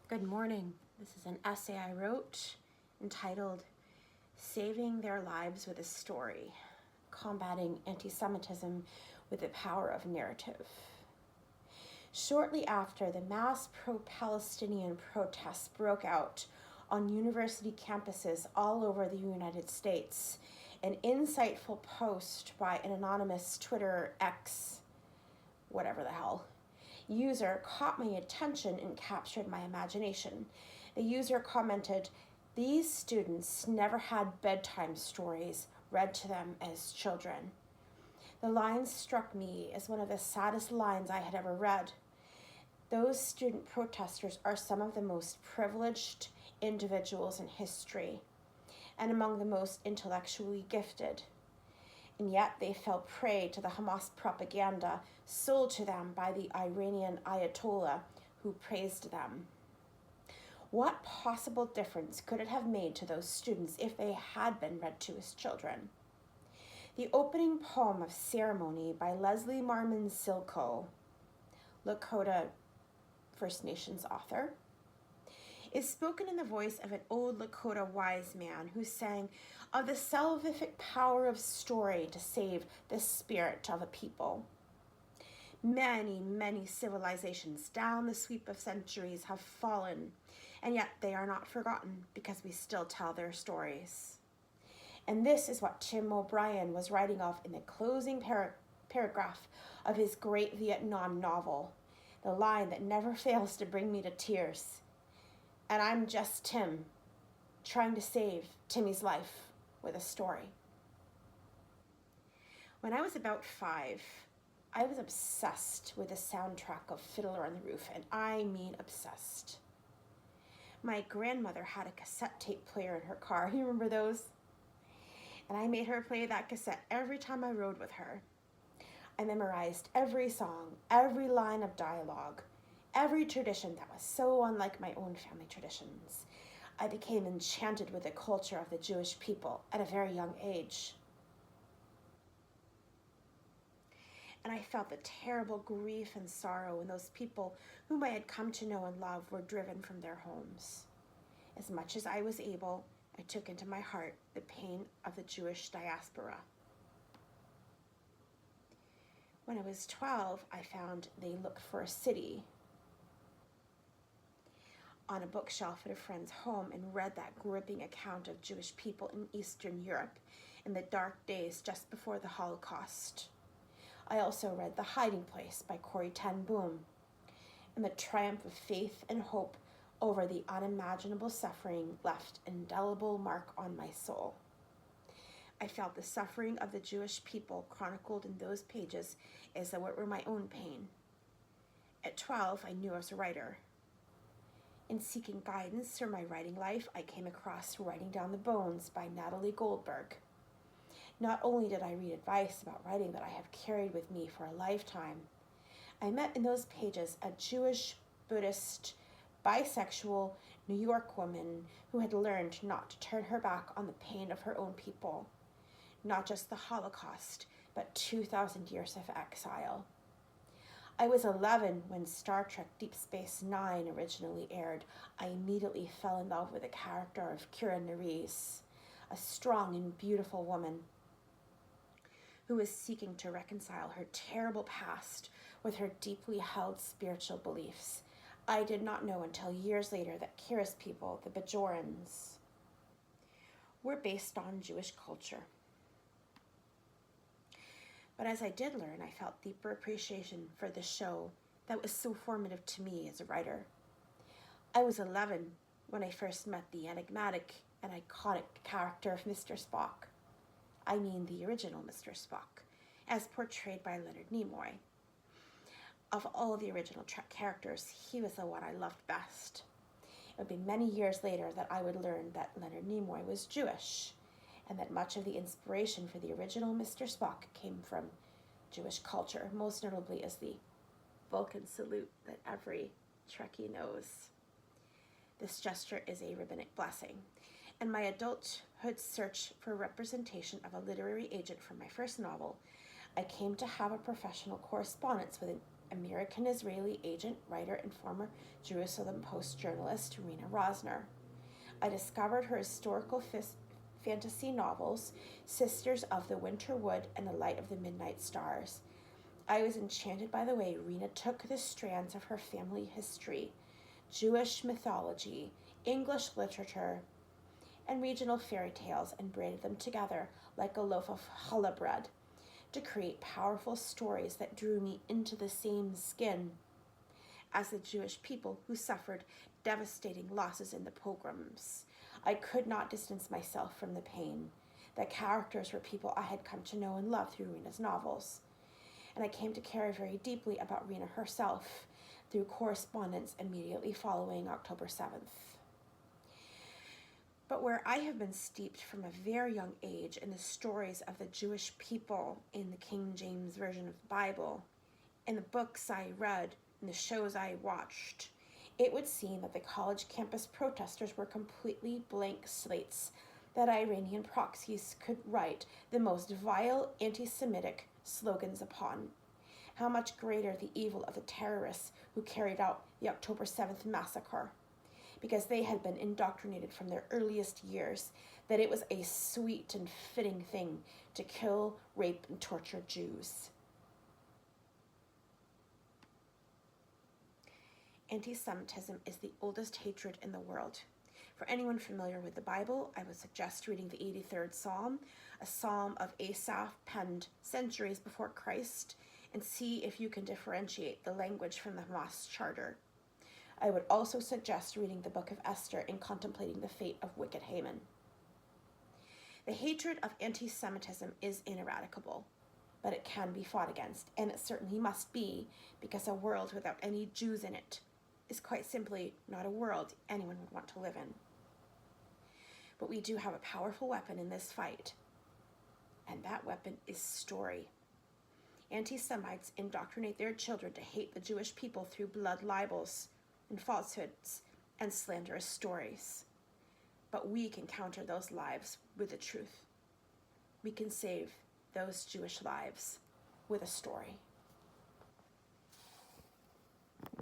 Good morning. This is an essay I wrote entitled Saving Their Lives with a Story, Combating Antisemitism with the Power of Narrative. Shortly after the mass pro-Palestinian protests broke out on university campuses all over the United States, an insightful post by an anonymous Twitter X, whatever the hell, user caught my attention and captured my imagination. The user commented, "These students never had bedtime stories read to them as children." The line struck me as one of the saddest lines I had ever read. Those student protesters are some of the most privileged individuals in history and among the most intellectually gifted. And yet they fell prey to the Hamas propaganda sold to them by the Iranian Ayatollah who praised them. What possible difference could it have made to those students if they had been read to as children? The opening poem of Ceremony by Leslie Marmon Silko, Lakota First Nations author, is spoken in the voice of an old Lakota wise man who sang of the salvific power of story to save the spirit of a people. Many, many civilizations down the sweep of centuries have fallen, and yet they are not forgotten because we still tell their stories. And this is what Tim O'Brien was writing of in the closing paragraph of his great Vietnam novel, the line that never fails to bring me to tears. "And I'm just Tim, trying to save Timmy's life with a story." When I was about 5, I was obsessed with the soundtrack of Fiddler on the Roof, and I mean obsessed. My grandmother had a cassette tape player in her car. You remember those? And I made her play that cassette every time I rode with her. I memorized every song, every line of dialogue, every tradition that was so unlike my own family traditions. I became enchanted with the culture of the Jewish people at a very young age. And I felt the terrible grief and sorrow when those people whom I had come to know and love were driven from their homes. As much as I was able, I took into my heart the pain of the Jewish diaspora. When I was 12, I found They Look for a City on a bookshelf at a friend's home and read that gripping account of Jewish people in Eastern Europe in the dark days just before the Holocaust. I also read The Hiding Place by Corrie ten Boom and the triumph of faith and hope over the unimaginable suffering left an indelible mark on my soul. I felt the suffering of the Jewish people chronicled in those pages as though it were my own pain. At 12, I knew I was a writer. In seeking guidance for my writing life, I came across Writing Down the Bones by Natalie Goldberg. Not only did I read advice about writing that I have carried with me for a lifetime, I met in those pages a Jewish, Buddhist, bisexual New York woman who had learned not to turn her back on the pain of her own people, not just the Holocaust, but 2,000 years of exile. I was 11 when Star Trek Deep Space Nine originally aired. I immediately fell in love with the character of Kira Nerys, a strong and beautiful woman who was seeking to reconcile her terrible past with her deeply held spiritual beliefs. I did not know until years later that Kira's people, the Bajorans, were based on Jewish culture. But as I did learn, I felt deeper appreciation for the show that was so formative to me as a writer. I was 11 when I first met the enigmatic and iconic character of Mr. Spock. I mean the original Mr. Spock, as portrayed by Leonard Nimoy. Of all the original Trek characters, he was the one I loved best. It would be many years later that I would learn that Leonard Nimoy was Jewish, and that much of the inspiration for the original Mr. Spock came from Jewish culture, most notably as the Vulcan salute that every Trekkie knows. This gesture is a rabbinic blessing. In my adulthood search for representation of a literary agent for my first novel, I came to have a professional correspondence with an American-Israeli agent, writer, and former Jerusalem Post journalist Rena Rosner. I discovered her historical fantasy novels, Sisters of the Winter Wood and The Light of the Midnight Stars. I was enchanted by the way Rena took the strands of her family history, Jewish mythology, English literature, and regional fairy tales and braided them together like a loaf of challah bread to create powerful stories that drew me into the same skin as the Jewish people who suffered devastating losses in the pogroms. I could not distance myself from the pain. The characters were people I had come to know and love through Rena's novels, and I came to care very deeply about Rena herself through correspondence immediately following October 7th. But where I have been steeped from a very young age in the stories of the Jewish people in the King James Version of the Bible, in the books I read, and the shows I watched, it would seem that the college campus protesters were completely blank slates that Iranian proxies could write the most vile anti-Semitic slogans upon. How much greater the evil of the terrorists who carried out the October 7th massacre, because they had been indoctrinated from their earliest years that it was a sweet and fitting thing to kill, rape, and torture Jews. Anti-Semitism is the oldest hatred in the world. For anyone familiar with the Bible, I would suggest reading the 83rd Psalm, a psalm of Asaph penned centuries before Christ, and see if you can differentiate the language from the Hamas Charter. I would also suggest reading the book of Esther and contemplating the fate of wicked Haman. The hatred of anti-Semitism is ineradicable, but it can be fought against, and it certainly must be, because a world without any Jews in it is quite simply not a world anyone would want to live in. But we do have a powerful weapon in this fight, and that weapon is story. Anti-Semites indoctrinate their children to hate the Jewish people through blood libels and falsehoods and slanderous stories. But we can counter those lies with the truth. We can save those Jewish lives with a story.